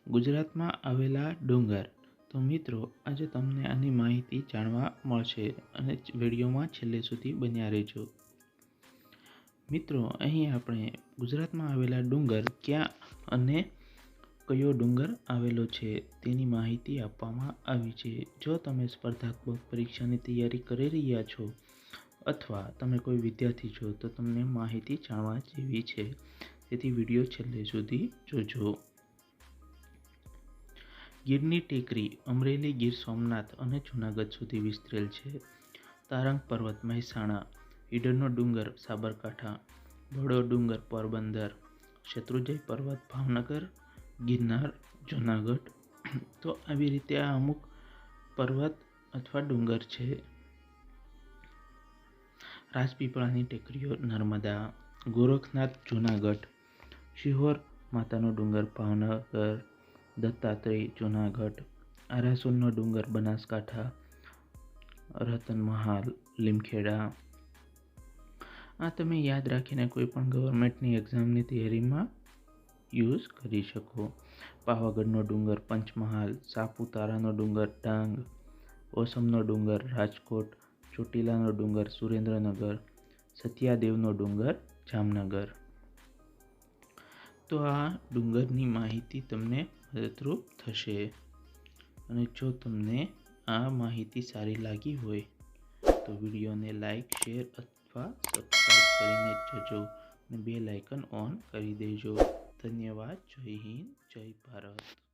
ગુજરાતમાં આવેલા ડુંગર। તો મિત્રો આજે તમને આની માહિતી જાણવા મળશે અને વિડીયોમાં છેલ્લે સુધી બન્યા રહેજો। મિત્રો અહીં આપણે ગુજરાતમાં આવેલા ડુંગર ક્યાં અને કયો ડુંગર આવેલો છે તેની માહિતી આપવામાં આવી છે। જો તમે સ્પર્ધાત્મક પરીક્ષાની તૈયારી કરી રહ્યા છો અથવા તમે કોઈ વિદ્યાર્થી છો તો તમને માહિતી જાણવા જેવી છે, તેથી વિડીયો છેલ્લે સુધી જોજો। ગીરની ટેકરી અમરેલી, ગીર સોમનાથ અને જૂનાગઢ સુધી વિસ્તરેલ છે। તારંગ પર્વત મહેસાણા, ઈડરનો ડુંગર સાબરકાંઠા, બળો ડુંગર પોરબંદર, શત્રુંજય પર્વત ભાવનગર, ગિરનાર જૂનાગઢ। તો આવી રીતે આ અમુક પર્વત અથવા ડુંગર છે। રાજપીપળાની ટેકરીઓ નર્મદા, ગોરખનાથ જૂનાગઢ, શિહોર માતાનો ડુંગર ભાવનગર, દત્તાત્રેય જૂનાગઢ, આરાસુરનો ડુંગર બનાસકાંઠા, રતનમહાલ લીમખેડા। આ તમે યાદ રાખીને કોઈ પણ ગવર્મેન્ટની એક્ઝામની તૈયારીમાં યુઝ કરી શકો। પાવાગઢનો ડુંગર પંચમહાલ, સાપુતારાનો ડુંગર ડાંગ, ઓસમનો ડુંગર રાજકોટ, ચોટીલાનો ડુંગર સુરેન્દ્રનગર, સત્યાદેવનો ડુંગર જામનગર। તો આ ડુંગરની માહિતી તમને મદદરૂપ થશે અને જો તમને આ માહિતી સારી લાગી હોય તો વિડીયોને લાઈક, શેર અથવા સબસ્ક્રાઈબ કરીને જજો અને બેલ આઇકન ઓન કરી દેજો। ધન્યવાદ। જય હિન્દ, જય ભારત।